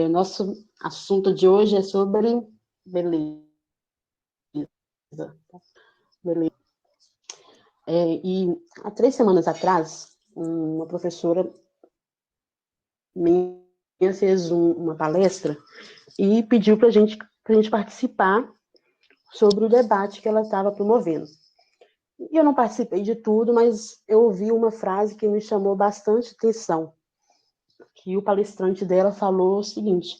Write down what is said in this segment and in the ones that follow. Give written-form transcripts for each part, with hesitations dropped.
Nosso assunto de hoje é sobre beleza. Beleza. E há 3 semanas atrás, uma professora minha fez uma palestra e pediu para a gente participar sobre o debate que ela estava promovendo. E eu não participei de tudo, mas eu ouvi uma frase que me chamou bastante atenção, que o palestrante dela falou o seguinte,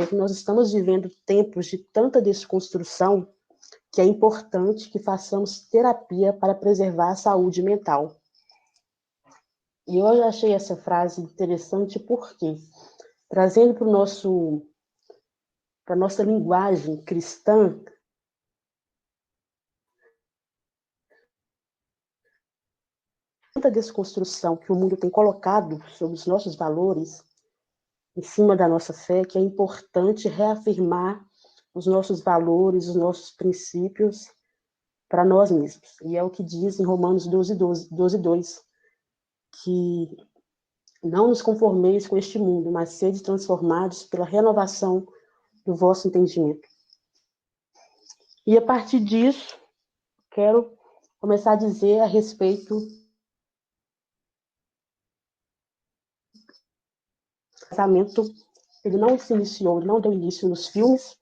que nós estamos vivendo tempos de tanta desconstrução que é importante que façamos terapia para preservar a saúde mental. E eu já achei essa frase interessante porque, trazendo para a nossa linguagem cristã, tanta desconstrução que o mundo tem colocado sobre os nossos valores, em cima da nossa fé, que é importante reafirmar os nossos valores, os nossos princípios para nós mesmos. E é o que diz em Romanos 12:2, que não nos conformeis com este mundo, mas sede transformados pela renovação do vosso entendimento. E a partir disso, quero começar a dizer a respeito do casamento. Ele não se iniciou, ele não deu início nos filmes,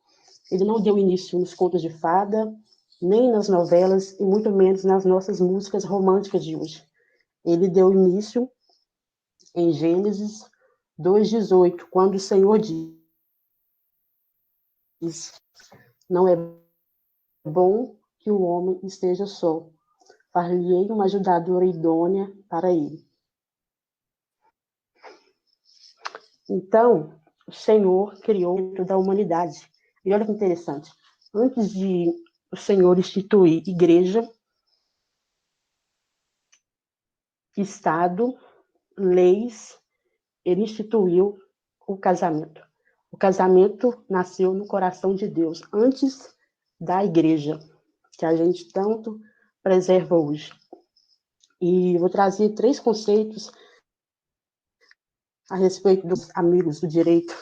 ele não deu início nos contos de fada, nem nas novelas, e muito menos nas nossas músicas românticas de hoje. Ele deu início em Gênesis 2:18, quando o Senhor diz: não é bom que o homem esteja só. Far-lhe-ei uma ajudadora idônea para ele. Então, o Senhor criou dentro da humanidade. E olha que interessante. Antes de o Senhor instituir igreja, Estado, leis, ele instituiu o casamento. O casamento nasceu no coração de Deus, antes da igreja, que a gente tanto preserva hoje. E vou trazer 3 conceitos a respeito dos amigos do direito.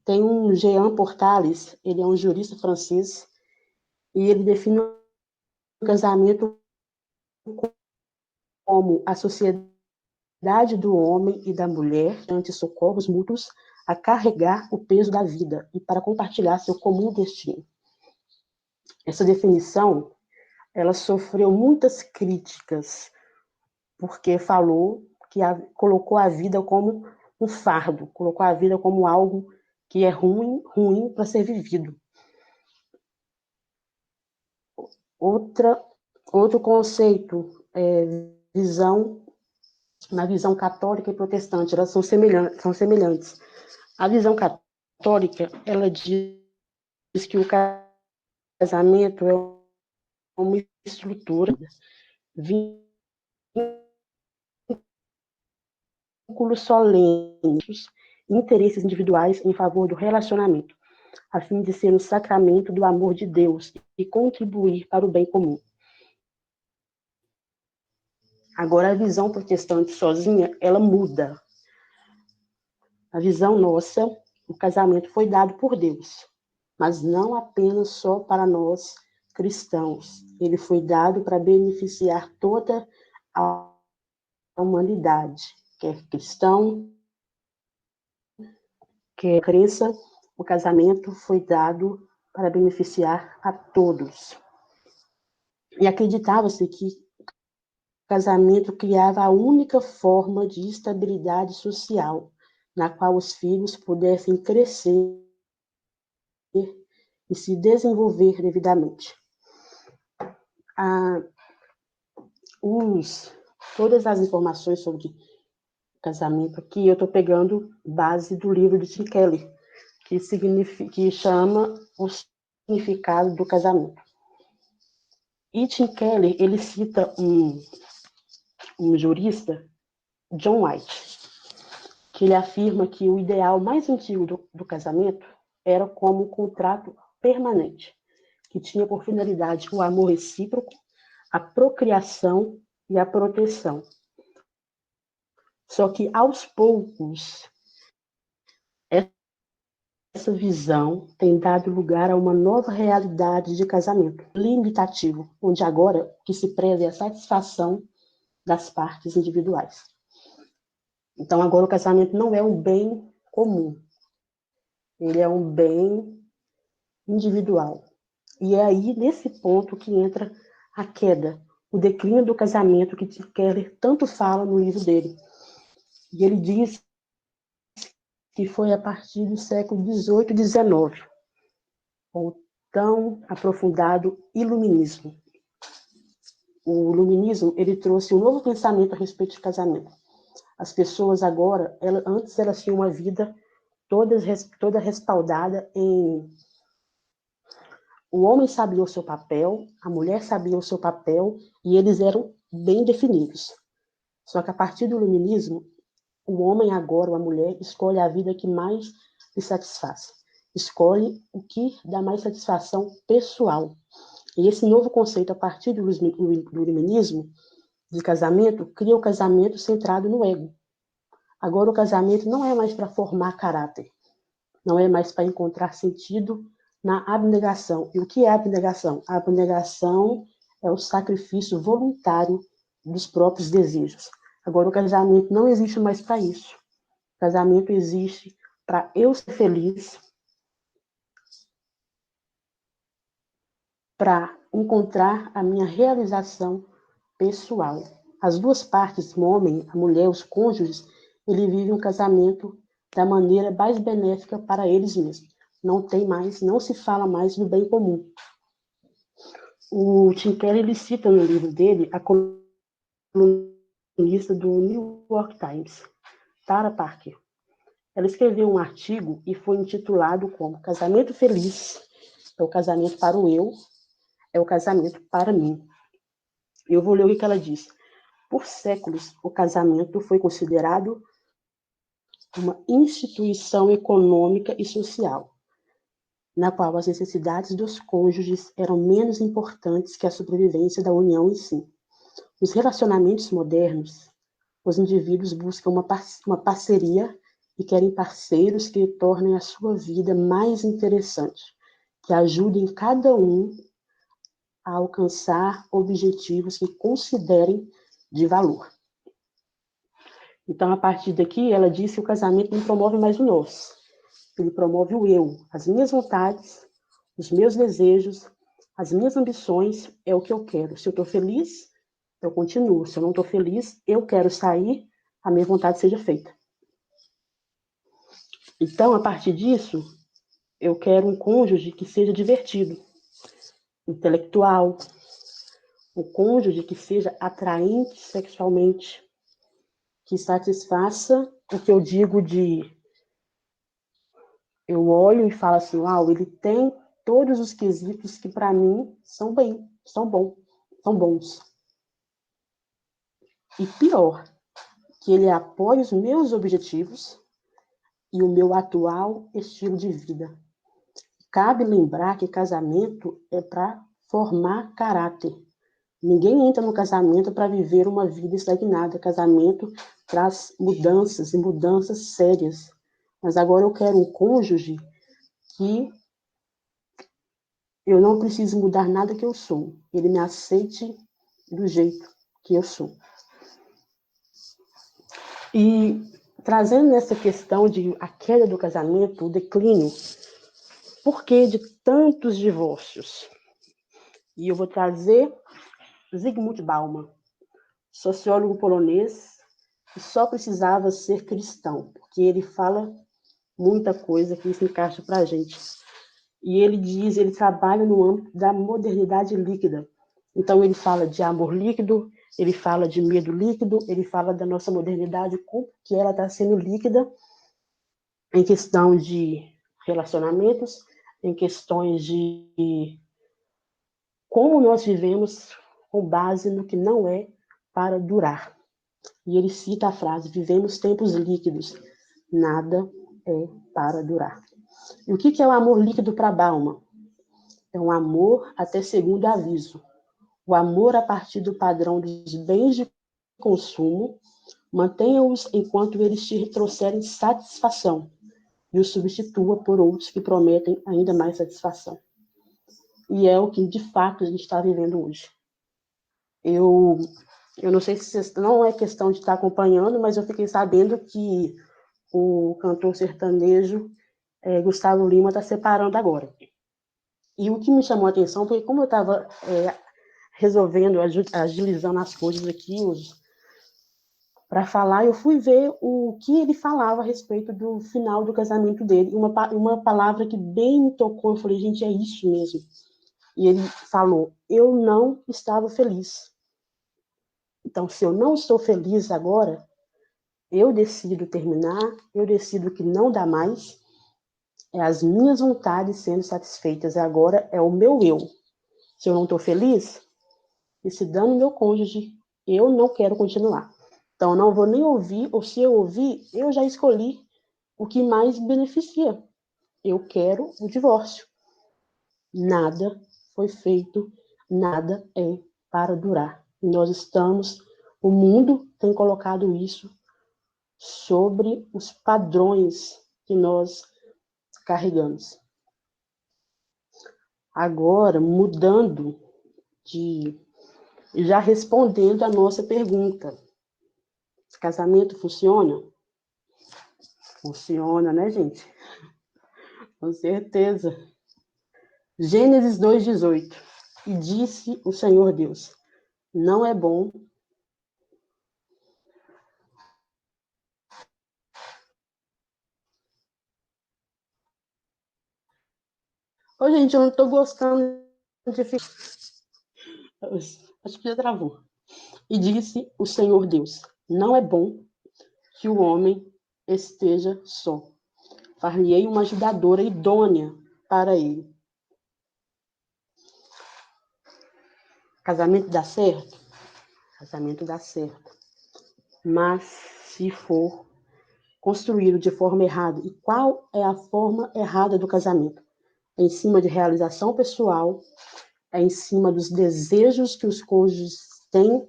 Tem um Jean Portales, ele é um jurista francês, e ele define o casamento como a sociedade do homem e da mulher ante socorros mútuos a carregar o peso da vida e para compartilhar seu comum destino. Essa definição, ela sofreu muitas críticas, porque falou que colocou a vida como um fardo, colocou a vida como algo que é ruim para ser vivido. Outro conceito é na visão católica e protestante, elas são semelhantes. A visão católica, ela diz que o casamento é uma estrutura, vínculos solenes, interesses individuais em favor do relacionamento, a fim de ser um sacramento do amor de Deus e contribuir para o bem comum. Agora, a visão protestante sozinha, ela muda. A visão nossa, o casamento foi dado por Deus, mas não apenas só para nós cristãos. Ele foi dado para beneficiar toda a humanidade, quer cristão, quer crença, o casamento foi dado para beneficiar a todos. E acreditava-se que o casamento criava a única forma de estabilidade social, na qual os filhos pudessem crescer e se desenvolver devidamente. Todas as informações sobre casamento aqui, eu estou pegando base do livro de Tim Keller, que chama O Significado do Casamento. E Tim Keller, ele cita um jurista, John White, que ele afirma que o ideal mais antigo do casamento era como um contrato permanente, que tinha por finalidade o amor recíproco, a procriação e a proteção. Só que, aos poucos, essa visão tem dado lugar a uma nova realidade de casamento limitativo, onde agora o que se preza é a satisfação das partes individuais. Então, agora o casamento não é um bem comum, ele é um bem individual. E é aí, nesse ponto, que entra a queda, o declínio do casamento que Tim Keller tanto fala no livro dele. E ele diz que foi a partir do século XVIII e XIX, o tão aprofundado iluminismo. O iluminismo, ele trouxe um novo pensamento a respeito de casamento. As pessoas agora, antes elas tinham uma vida toda respaldada em... O homem sabia o seu papel, a mulher sabia o seu papel, e eles eram bem definidos. Só que a partir do iluminismo, o homem agora, ou a mulher, escolhe a vida que mais lhe satisfaz. Escolhe o que dá mais satisfação pessoal. E esse novo conceito, a partir do iluminismo, de casamento, cria o casamento centrado no ego. Agora o casamento não é mais para formar caráter, não é mais para encontrar sentido na abnegação. E o que é abnegação? A abnegação é o sacrifício voluntário dos próprios desejos. Agora o casamento não existe mais para isso. O casamento existe para eu ser feliz, para encontrar a minha realização pessoal. As duas partes, o homem, a mulher, os cônjuges, ele vive um casamento da maneira mais benéfica para eles mesmos. Não se fala mais no bem comum. O Tim Keller, ele cita no livro dele a colunista do New York Times, Tara Parker. Ela escreveu um artigo e foi intitulado como Casamento Feliz é o casamento para o eu, é o casamento para mim. Eu vou ler o que ela diz. Por séculos, o casamento foi considerado uma instituição econômica e social, na qual as necessidades dos cônjuges eram menos importantes que a sobrevivência da união em si. Nos relacionamentos modernos, os indivíduos buscam uma parceria e querem parceiros que tornem a sua vida mais interessante, que ajudem cada um a alcançar objetivos que considerem de valor. Então, a partir daqui, ela disse que o casamento não promove mais o nós. Ele promove o eu, as minhas vontades, os meus desejos, as minhas ambições, é o que eu quero. Se eu estou feliz, eu continuo. Se eu não estou feliz, eu quero sair, a minha vontade seja feita. Então, a partir disso, eu quero um cônjuge que seja divertido, intelectual, um cônjuge que seja atraente sexualmente, que satisfaça o que eu digo de... Eu olho e falo assim, uau, ele tem todos os quesitos que para mim são bons. E pior, que ele apoie os meus objetivos e o meu atual estilo de vida. Cabe lembrar que casamento é para formar caráter. Ninguém entra no casamento para viver uma vida estagnada. Casamento traz mudanças e mudanças sérias. Mas agora eu quero um cônjuge que eu não preciso mudar nada que eu sou. Ele me aceite do jeito que eu sou. E trazendo nessa questão de a queda do casamento, o declínio, por que de tantos divórcios? E eu vou trazer Zygmunt Bauman, sociólogo polonês, que só precisava ser cristão, porque ele fala muita coisa que se encaixa para a gente. E ele trabalha no âmbito da modernidade líquida. Então, ele fala de amor líquido, ele fala de medo líquido, ele fala da nossa modernidade, como que ela está sendo líquida em questão de relacionamentos, em questões de como nós vivemos com base no que não é para durar. E ele cita a frase, vivemos tempos líquidos, nada é para durar. E o que é o amor líquido para Bauman? É um amor até segundo aviso. O amor a partir do padrão dos bens de consumo, mantenha-os enquanto eles te trouxerem satisfação. e os substitua por outros que prometem ainda mais satisfação. E é o que, de fato, a gente está vivendo hoje. Eu não sei se não é questão de estar acompanhando, mas eu fiquei sabendo que o cantor sertanejo Gustavo Lima está separando agora. E o que me chamou a atenção foi como eu estava resolvendo, agilizando as coisas aqui para falar, eu fui ver o que ele falava a respeito do final do casamento dele. Uma palavra que bem me tocou, eu falei, gente, é isso mesmo. E ele falou, eu não estava feliz. Então, se eu não estou feliz agora, eu decido terminar, eu decido que não dá mais, é as minhas vontades sendo satisfeitas, agora é o meu eu. Se eu não estou feliz, e se dando meu cônjuge, eu não quero continuar. Então, eu não vou nem ouvir, ou se eu ouvir, eu já escolhi o que mais beneficia. Eu quero o divórcio. Nada foi feito, nada é para durar. O mundo tem colocado isso sobre os padrões que nós carregamos. Agora, mudando já respondendo a nossa pergunta. Esse casamento funciona? Funciona, né, gente? Com certeza. Gênesis 2:18. E disse o Senhor Deus, não é bom Ô, gente, eu não tô gostando de ficar. Acho que já travou. E disse o Senhor Deus, não é bom que o homem esteja só. Far-lhe-ei uma ajudadora idônea para ele. Casamento dá certo? Casamento dá certo. Mas se for construído de forma errada, e qual é a forma errada do casamento? É em cima de realização pessoal, é em cima dos desejos que os cônjuges têm,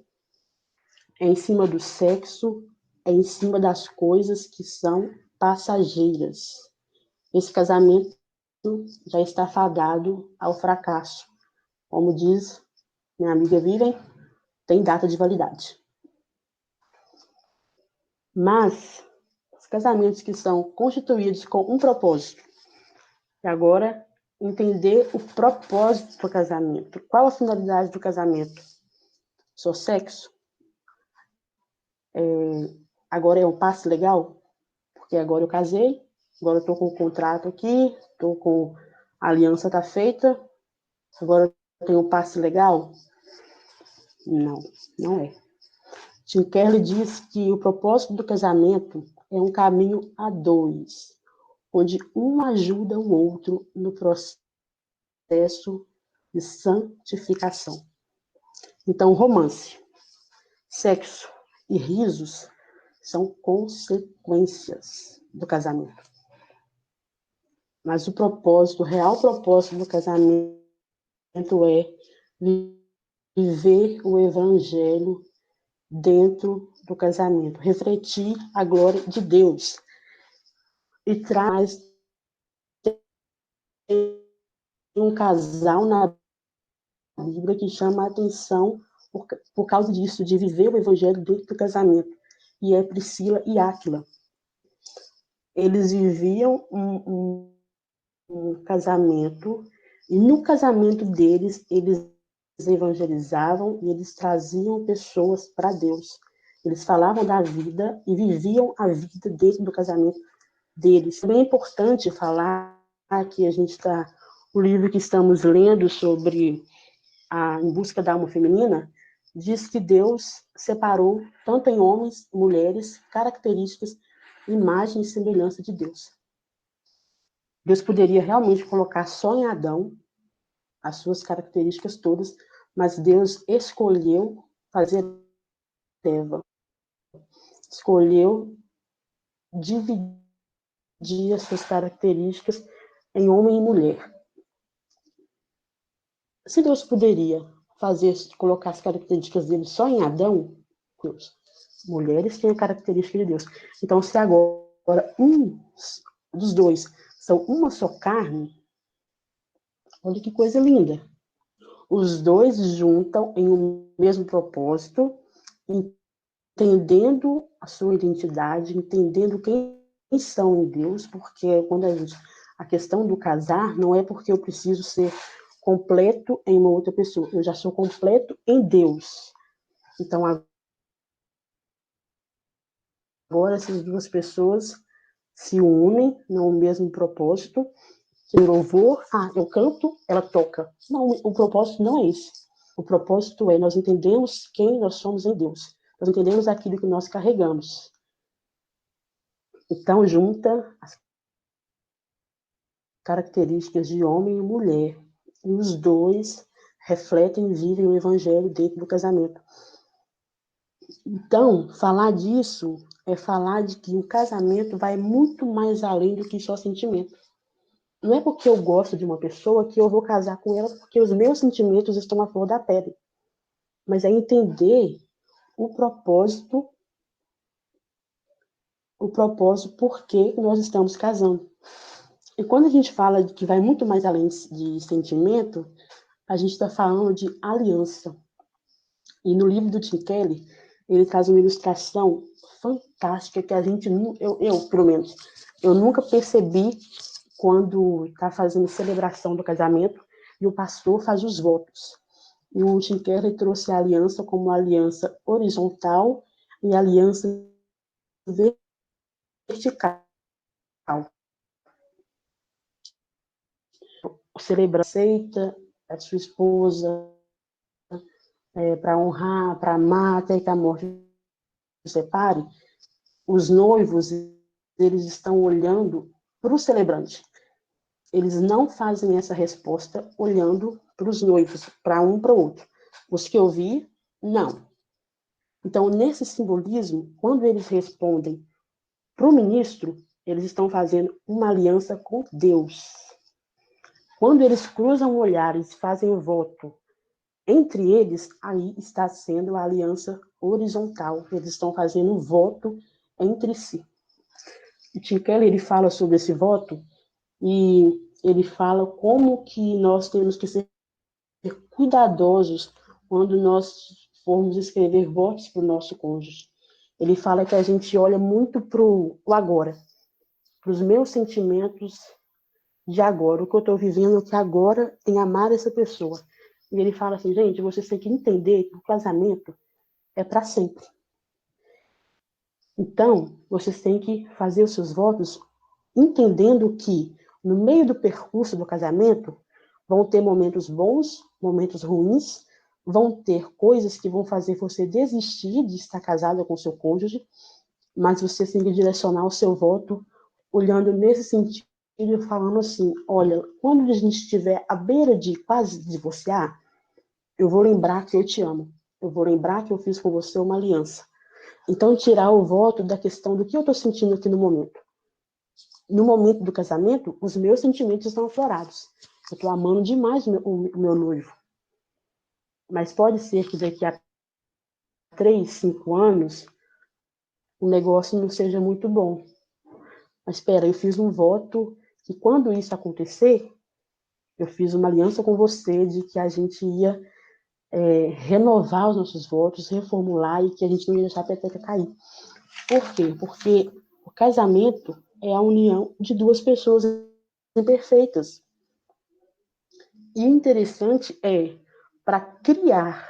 é em cima do sexo, é em cima das coisas que são passageiras. Esse casamento já está fadado ao fracasso. Como diz minha amiga Vivian, tem data de validade. Mas os casamentos que são constituídos com um propósito, e agora entender o propósito do casamento. Qual a finalidade do casamento? Só sexo? Agora é um passe legal? Porque agora eu casei, agora eu estou com o contrato aqui, estou com a aliança tá feita, agora eu tenho um passe legal? Não, não é. Tim Keller diz que o propósito do casamento é um caminho a dois, onde um ajuda o outro no processo de santificação. Então, romance, sexo e risos são consequências do casamento. Mas o real propósito do casamento é viver o evangelho dentro do casamento, refletir a glória de Deus e traz um casal na Bíblia que chama a atenção por causa disso, de viver o evangelho dentro do casamento, e é Priscila e Áquila. Eles viviam um casamento, e no casamento deles, eles evangelizavam e eles traziam pessoas para Deus. Eles falavam da vida e viviam a vida dentro do casamento deles. Também é importante falar que o livro que estamos lendo sobre Em Busca da Alma Feminina, diz que Deus separou, tanto em homens e mulheres, características, imagem e semelhança de Deus. Deus poderia realmente colocar só em Adão as suas características todas, mas Deus escolheu fazer Eva. Escolheu dividir as suas características em homem e mulher. Se Deus poderia colocar as características dele só em Adão, Deus, mulheres têm a característica de Deus. Então, se agora dos dois são uma só carne, olha que coisa linda. Os dois juntam em um mesmo propósito, entendendo a sua identidade, entendendo quem são em Deus, porque quando a questão do casar não é porque eu preciso ser completo em uma outra pessoa, eu já sou completo em Deus. Então, agora essas duas pessoas se unem no mesmo propósito, que louvor, eu canto, ela toca. Não, o propósito não é esse. O propósito é nós entendemos quem nós somos em Deus. Nós entendemos aquilo que nós carregamos. Então, junta as características de homem e mulher. E os dois refletem e vivem o evangelho dentro do casamento. Então, falar disso é falar de que o casamento vai muito mais além do que só sentimento. Não é porque eu gosto de uma pessoa que eu vou casar com ela porque os meus sentimentos estão à flor da pele. Mas é entender o propósito por que nós estamos casando. E quando a gente fala de que vai muito mais além de sentimento, a gente está falando de aliança. E no livro do Tim Keller, ele traz uma ilustração fantástica que a gente, eu pelo menos, eu nunca percebi quando está fazendo celebração do casamento e o pastor faz os votos. E o Tim Keller trouxe a aliança como aliança horizontal e aliança vertical. Celebrar a aceita a sua esposa para honrar, para amar, até que a morte os separe. Os noivos, eles estão olhando para o celebrante. Eles não fazem essa resposta olhando para os noivos, para um para o outro. Os que eu vi, não. Então, nesse simbolismo, quando eles respondem para o ministro, eles estão fazendo uma aliança com Deus. Quando eles cruzam olhares, fazem o voto entre eles, aí está sendo a aliança horizontal. Eles estão fazendo um voto entre si. E Tim Keller, ele fala sobre esse voto e ele fala como que nós temos que ser cuidadosos quando nós formos escrever votos para o nosso cônjuge. Ele fala que a gente olha muito para o agora, para os meus sentimentos de agora, o que eu estou vivendo que agora em amar essa pessoa. E ele fala assim, gente, vocês têm que entender que o casamento é para sempre. Então, vocês têm que fazer os seus votos entendendo que no meio do percurso do casamento vão ter momentos bons, momentos ruins, vão ter coisas que vão fazer você desistir de estar casada com seu cônjuge, mas você tem que direcionar o seu voto olhando nesse sentido e falando assim, olha, quando a gente estiver à beira de quase divorciar, eu vou lembrar que eu te amo. Eu vou lembrar que eu fiz com você uma aliança. Então, tirar o voto da questão do que eu estou sentindo aqui no momento. No momento do casamento, os meus sentimentos estão aflorados. Eu estou amando demais o meu noivo. Mas pode ser que daqui a 3, 5 anos, o negócio não seja muito bom. Mas espera, eu fiz um voto que quando isso acontecer, eu fiz uma aliança com você de que a gente ia renovar os nossos votos, reformular e que a gente não ia deixar a peteca cair. Por quê? Porque o casamento é a união de duas pessoas imperfeitas. E o interessante é, para criar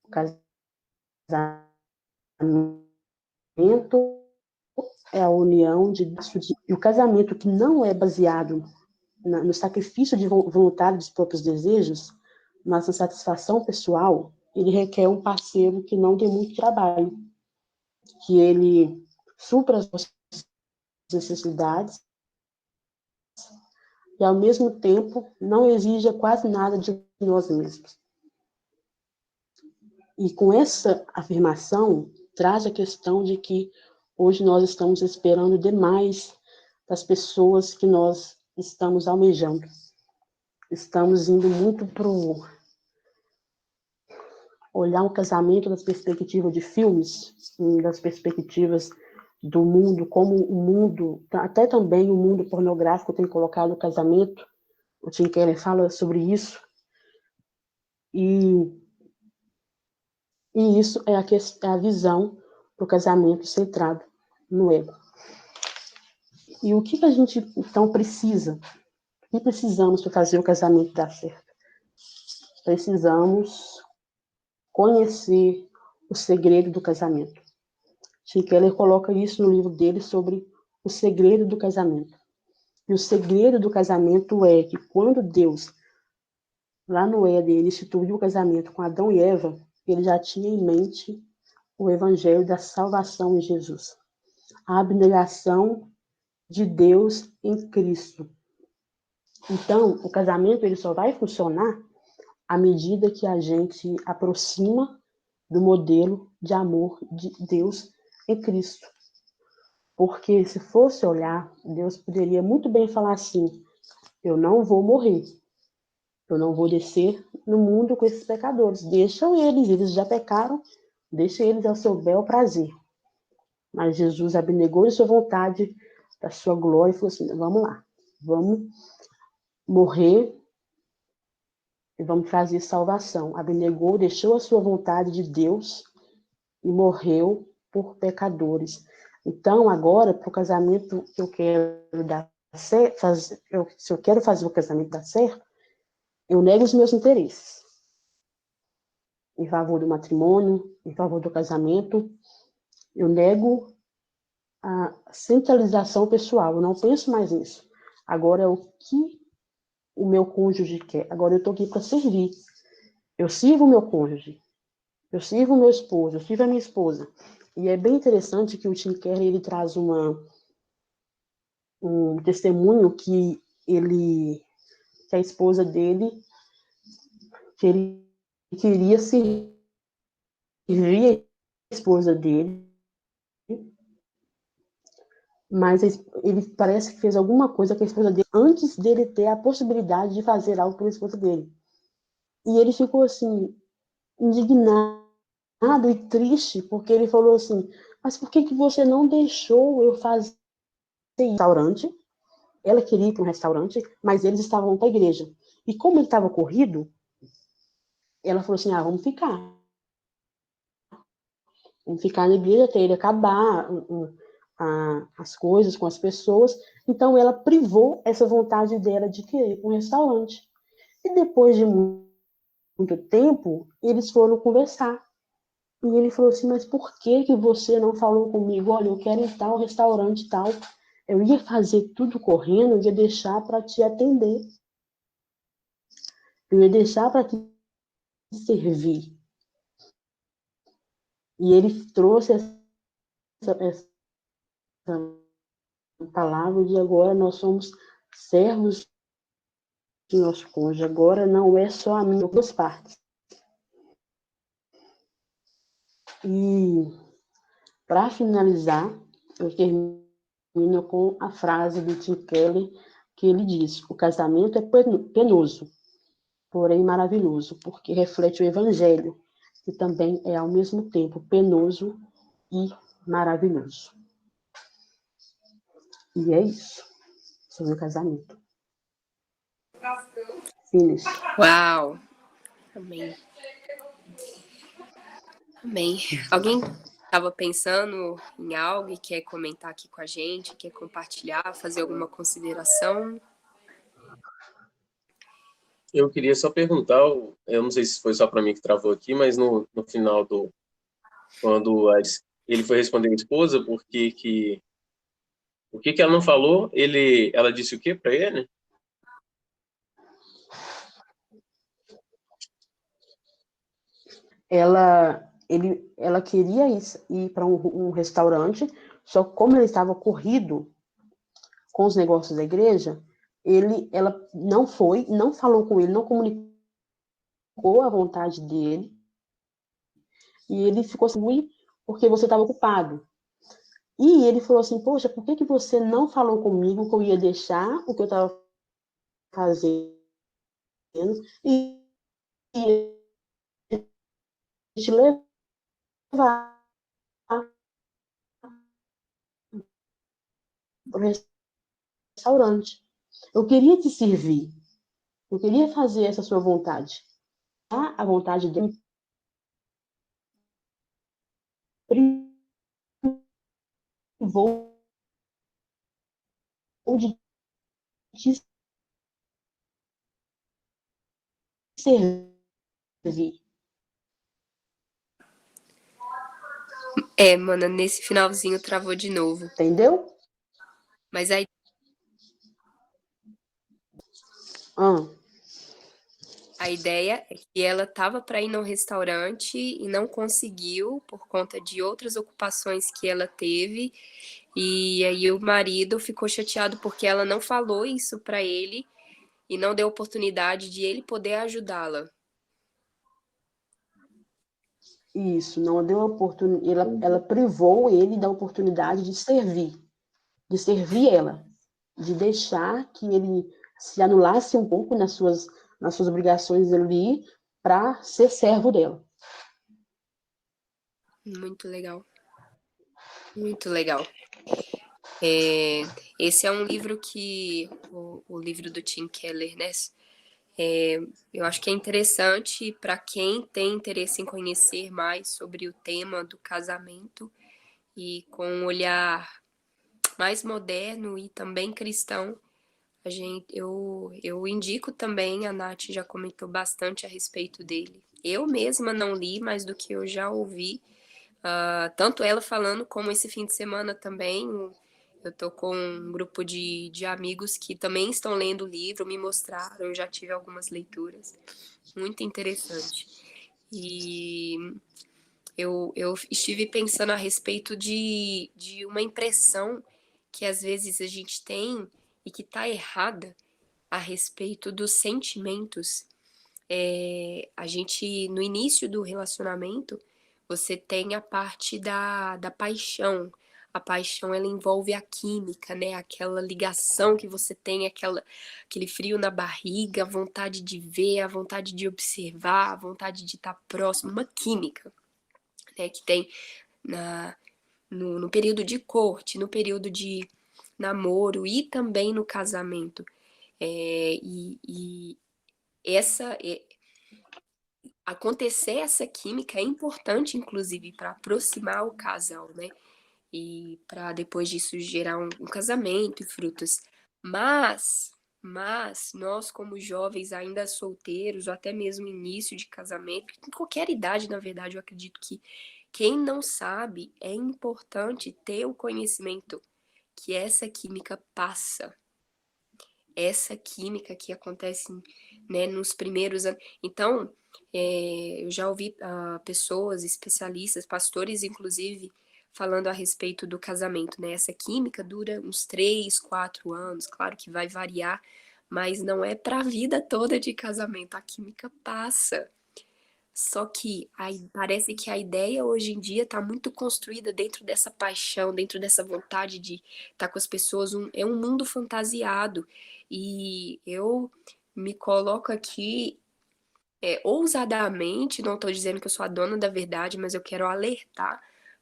o casamento, é a união de... E o casamento que não é baseado no sacrifício voluntário dos próprios desejos, mas na satisfação pessoal, ele requer um parceiro que não tem muito trabalho, que ele supra as nossas necessidades e, ao mesmo tempo, não exija quase nada de nós mesmos. E com essa afirmação, traz a questão de que hoje nós estamos esperando demais das pessoas que nós estamos almejando. Estamos indo muito para olhar o casamento das perspectivas de filmes, das perspectivas do mundo, como o mundo, até também o mundo pornográfico tem colocado o casamento. O Tim Keller fala sobre isso. E isso é a visão do casamento centrado no ego. E o que a gente, então, precisa? O que precisamos para fazer o casamento dar certo? Precisamos conhecer o segredo do casamento. Tim Keller coloca isso no livro dele sobre o segredo do casamento. E o segredo do casamento é que quando Deus, lá no Éden, ele instituiu o casamento com Adão e Eva, ele já tinha em mente o evangelho da salvação em Jesus. A abnegação de Deus em Cristo. Então, o casamento ele só vai funcionar à medida que a gente aproxima do modelo de amor de Deus em Cristo. Porque se fosse olhar, Deus poderia muito bem falar assim: eu não vou morrer, eu não vou descer no mundo com esses pecadores, deixam eles já pecaram, deixa eles ao seu bel prazer. Mas Jesus abnegou de sua vontade, da sua glória, e falou assim: vamos lá, vamos morrer e vamos trazer salvação. Abnegou, deixou a sua vontade de Deus e morreu por pecadores. Então, agora, para o casamento que eu quero dar certo, se eu quero fazer o casamento dar certo, eu nego os meus interesses em favor do matrimônio, em favor do casamento. Eu nego a centralização pessoal. Eu não penso mais nisso. Agora é o que o meu cônjuge quer. Agora eu estou aqui para servir. Eu sirvo o meu cônjuge. Eu sirvo o meu esposo. Eu sirvo a minha esposa. E é bem interessante que o Tim Keller ele traz um testemunho que a esposa dele, que ele queria servir a esposa dele, mas ele parece que fez alguma coisa com a esposa dele antes dele ter a possibilidade de fazer algo pela esposa dele. E ele ficou assim, indignado e triste, porque ele falou assim: mas por que você não deixou eu fazer um restaurante? Ela queria ir para um restaurante, mas eles estavam para a igreja. E como ele estava corrido, ela falou assim: vamos ficar. Vamos ficar na igreja até ele acabar as coisas com as pessoas. Então, ela privou essa vontade dela de querer ir para um restaurante. E depois de muito tempo, eles foram conversar. E ele falou assim: mas por que você não falou comigo? Olha, eu quero ir em tal restaurante e tal. Eu ia fazer tudo correndo, eu ia deixar para te atender. Eu ia deixar para te servir. E ele trouxe essa palavra de agora nós somos servos de nosso cônjuge. Agora não é só a minha, duas partes. E para finalizar, eu termino com a frase do Tim Keller, que ele diz: o casamento é penoso, porém maravilhoso, porque reflete o evangelho, que também é ao mesmo tempo penoso e maravilhoso. E é isso sobre o casamento. Finish. Uau! Amém. Amém. Alguém estava pensando em algo e quer comentar aqui com a gente, quer compartilhar, fazer alguma consideração? Eu queria só perguntar, eu não sei se foi só para mim que travou aqui, mas no final quando ele foi responder a esposa, o que ela não falou, ela disse o quê para ele? Ela queria ir para um restaurante, só que como ele estava corrido com os negócios da igreja, ela não foi, não falou com ele, não comunicou a vontade dele, e ele ficou assim: porque você estava ocupado. E ele falou assim: poxa, por que você não falou comigo que eu ia deixar o que eu estava fazendo e ia te levar? o restaurante. Eu queria te servir. Eu queria fazer essa sua vontade. A vontade dele privou de te servir. Mana, nesse finalzinho travou de novo. Entendeu? Mas aí a ideia é que ela estava para ir no restaurante e não conseguiu por conta de outras ocupações que ela teve. E aí o marido ficou chateado porque ela não falou isso para ele e não deu oportunidade de ele poder ajudá-la. Isso, não deu oportunidade. Ela privou ele da oportunidade de servir ela, de deixar que ele se anulasse um pouco nas suas obrigações ali para ser servo dela. Muito legal. Muito legal. Esse é um livro que o livro do Tim Keller, né? Eu acho que é interessante para quem tem interesse em conhecer mais sobre o tema do casamento e com um olhar mais moderno e também cristão. Eu indico também, a Nath já comentou bastante a respeito dele. Eu mesma não li, mas do que eu já ouvi, tanto ela falando como esse fim de semana também, eu tô com um grupo de amigos que também estão lendo o livro, me mostraram, eu já tive algumas leituras. Muito interessante. E eu estive pensando a respeito de uma impressão que às vezes a gente tem e que está errada a respeito dos sentimentos. A gente, no início do relacionamento, você tem a parte da paixão. A paixão, ela envolve a química, né? Aquela ligação que você tem, aquele frio na barriga, a vontade de ver, a vontade de observar, a vontade de estar próximo, uma química, né? Que tem no período de corte, no período de namoro e também no casamento. E acontecer essa química é importante, inclusive, para aproximar o casal, né? E para depois disso gerar um casamento e frutos. Mas nós, como jovens ainda solteiros, ou até mesmo início de casamento, em qualquer idade, na verdade, eu acredito que quem não sabe, é importante ter o conhecimento que essa química passa. Essa química que acontece, né, nos primeiros anos. Então, eu já ouvi pessoas, especialistas, pastores, inclusive, falando a respeito do casamento, né? Essa química dura uns 3, 4 anos, claro que vai variar, mas não é para a vida toda de casamento, a química passa. Só que parece que a ideia hoje em dia está muito construída dentro dessa paixão, dentro dessa vontade de estar com as pessoas. É um mundo fantasiado. E eu me coloco aqui ousadamente, não estou dizendo que eu sou a dona da verdade, mas eu quero alertar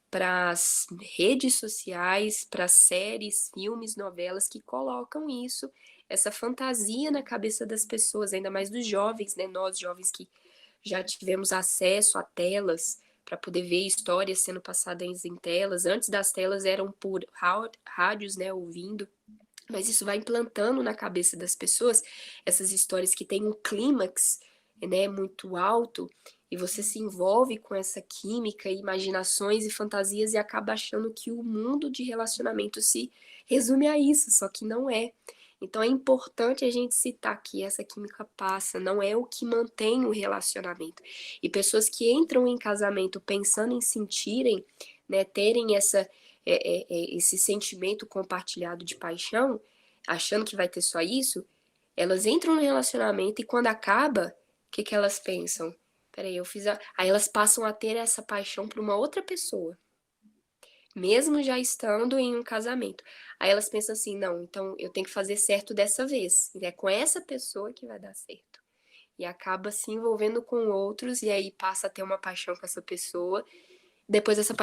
para as redes sociais, para séries, filmes, novelas que colocam isso, essa fantasia na cabeça das pessoas, ainda mais dos jovens, né? Nós jovens que já tivemos acesso a telas para poder ver histórias sendo passadas em telas. Antes das telas eram por rádios, né, ouvindo. Mas isso vai implantando na cabeça das pessoas essas histórias que têm um clímax, né, muito alto, e você se envolve com essa química, imaginações e fantasias e acaba achando que o mundo de relacionamento se resume a isso, só que não é. Então é importante a gente citar que essa química passa, não é o que mantém o relacionamento. E pessoas que entram em casamento pensando em sentirem, né, terem esse sentimento compartilhado de paixão, achando que vai ter só isso, elas entram no relacionamento e quando acaba, o que elas pensam? Peraí, eu fiz a... Aí elas passam a ter essa paixão por uma outra pessoa, mesmo já estando em um casamento. Aí elas pensam assim, não, então eu tenho que fazer certo dessa vez. E é com essa pessoa que vai dar certo. E acaba se envolvendo com outros e aí passa a ter uma paixão com essa pessoa. Depois essa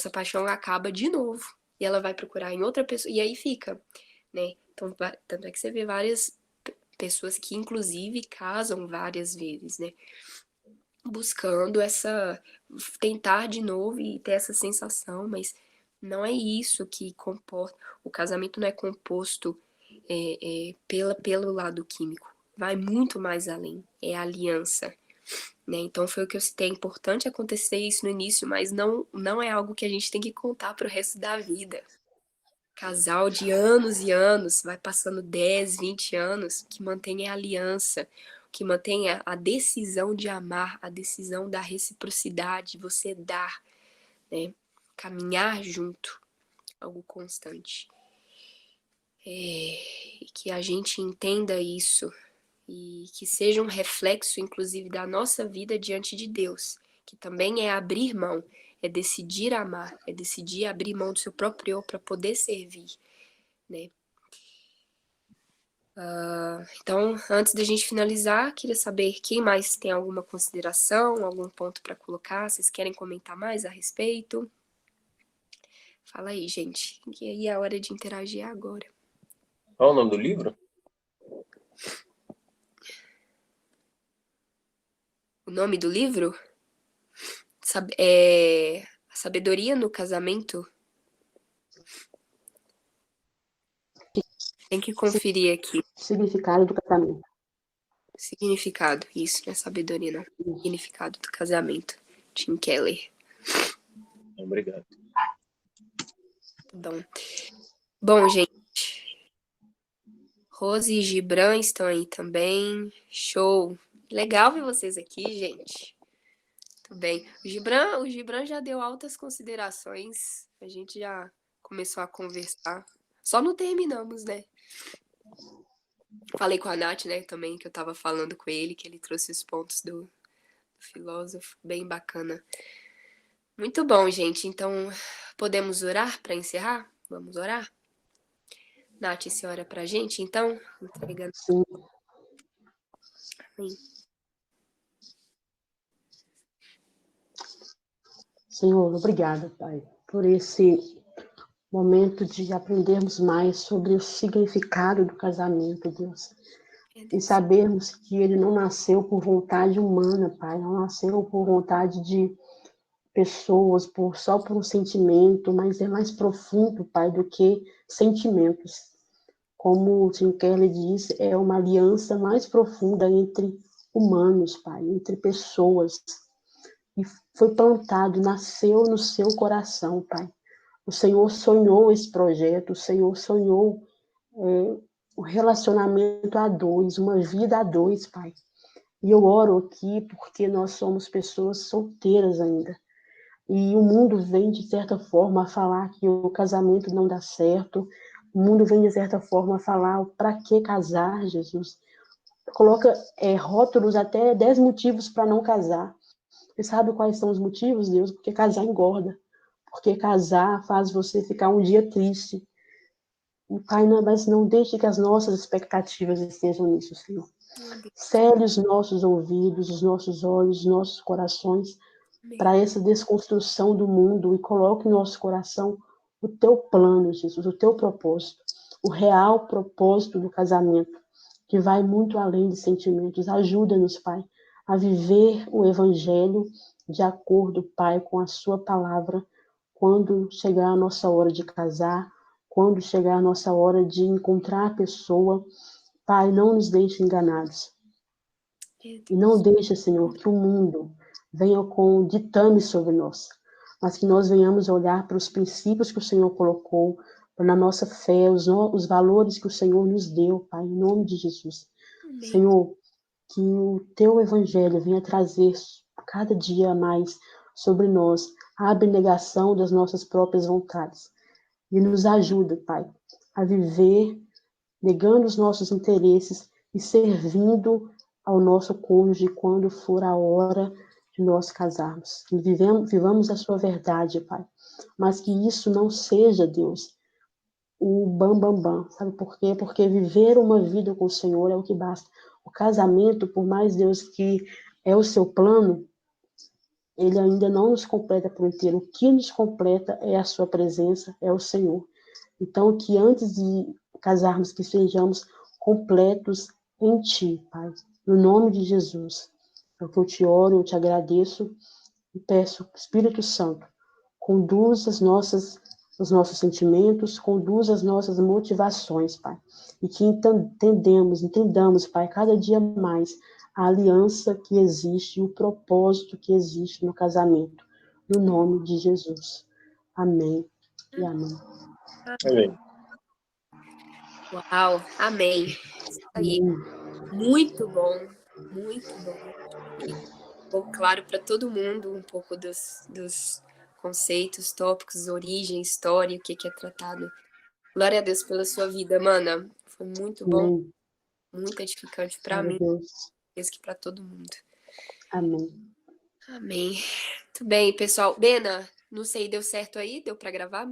paixão acaba de novo. e ela vai procurar em outra pessoa, e aí fica, né? Então, tanto é que você vê várias pessoas que, inclusive, casam várias vezes, né? Buscando tentar de novo e ter essa sensação, mas não é isso que comporta. O casamento não é composto pelo lado químico. Vai muito mais além. É a aliança. Né? Então foi o que eu citei. É importante acontecer isso no início, mas não é algo que a gente tem que contar para o resto da vida. Casal de anos e anos, vai passando 10, 20 anos, que mantém a aliança, que mantém a decisão de amar, a decisão da reciprocidade, você dar, né? Caminhar junto, algo constante. E que a gente entenda isso e que seja um reflexo, inclusive, da nossa vida diante de Deus, que também é abrir mão, é decidir amar, é decidir abrir mão do seu próprio eu para poder servir, né? Então, antes da gente finalizar, queria saber quem mais tem alguma consideração, algum ponto para colocar, vocês querem comentar mais a respeito? Fala aí, gente, que aí é a hora de interagir agora. Qual o nome do livro? O nome do livro? A Sabedoria no Casamento. Tem que conferir aqui. Significado do casamento. Significado, isso, não é sabedoria, não. Significado do casamento. Tim Keller. Obrigado. Bom, gente. Rose e Gibran estão aí também. Show. Legal ver vocês aqui, gente. Tudo bem. O Gibran já deu altas considerações. A gente já começou a conversar. Só não terminamos, né? Falei com a Nath, né, também, que eu tava falando com ele, que ele trouxe os pontos do filósofo. Bem bacana. Muito bom, gente. Então, podemos orar para encerrar? Vamos orar? Nath, você ora pra gente, então? Entregando. Sim. Amém. Senhor, obrigada, Pai, por esse momento de aprendermos mais sobre o significado do casamento, Deus. E sabermos que ele não nasceu por vontade humana, Pai, não nasceu por vontade de pessoas, só por um sentimento, mas é mais profundo, Pai, do que sentimentos. Como o Tim Keller diz, é uma aliança mais profunda entre humanos, Pai, entre pessoas. E foi plantado, nasceu no seu coração, Pai. O Senhor sonhou esse projeto, o Senhor sonhou o relacionamento a dois, uma vida a dois, Pai. E eu oro aqui porque nós somos pessoas solteiras ainda. E o mundo vem, de certa forma, a falar que o casamento não dá certo. O mundo vem, de certa forma, a falar para que casar, Jesus. Coloca rótulos, até 10 motivos para não casar. Você sabe quais são os motivos, Deus? Porque casar engorda. Porque casar faz você ficar um dia triste. E, Pai, mas não deixe que as nossas expectativas estejam nisso, Senhor. Cele os nossos ouvidos, os nossos olhos, os nossos corações para essa desconstrução do mundo e coloque no nosso coração o teu plano, Jesus, o teu propósito, o real propósito do casamento, que vai muito além de sentimentos. Ajuda-nos, Pai, a viver o evangelho de acordo, Pai, com a sua palavra, quando chegar a nossa hora de casar, quando chegar a nossa hora de encontrar a pessoa. Pai, não nos deixe enganados. E não deixe, Senhor, que o mundo venha com ditame sobre nós, mas que nós venhamos olhar para os princípios que o Senhor colocou, na nossa fé, os valores que o Senhor nos deu, Pai, em nome de Jesus. Amém. Senhor, que o teu evangelho venha trazer cada dia mais sobre nós a abnegação das nossas próprias vontades. E nos ajuda, Pai, a viver negando os nossos interesses e servindo ao nosso cônjuge quando for a hora de nós casarmos. Que vivamos a sua verdade, Pai. Mas que isso não seja, Deus, o bam. Sabe por quê? Porque viver uma vida com o Senhor é o que basta. O casamento, por mais, Deus, que é o seu plano, ele ainda não nos completa por inteiro. O que nos completa é a sua presença, é o Senhor. Então, que antes de casarmos, que sejamos completos em Ti, Pai. No nome de Jesus. É o que eu te oro, eu te agradeço e peço, Espírito Santo, conduz os nossos sentimentos, conduz as nossas motivações, Pai. E que entendamos, Pai, cada dia mais a aliança que existe, o propósito que existe no casamento. No nome de Jesus. Amém e amém. Amém. Uau, amém. Isso aí. Muito bom, muito bom. Ficou claro para todo mundo um pouco dos conceitos, tópicos, origem, história, o que é tratado. Glória a Deus pela sua vida, mana. Foi muito bom, Amém. muito edificante para Glória a mim, Deus. penso que para todo mundo. Amém. Amém. Muito bem, pessoal. Bena, não sei, deu certo aí? Deu para gravar?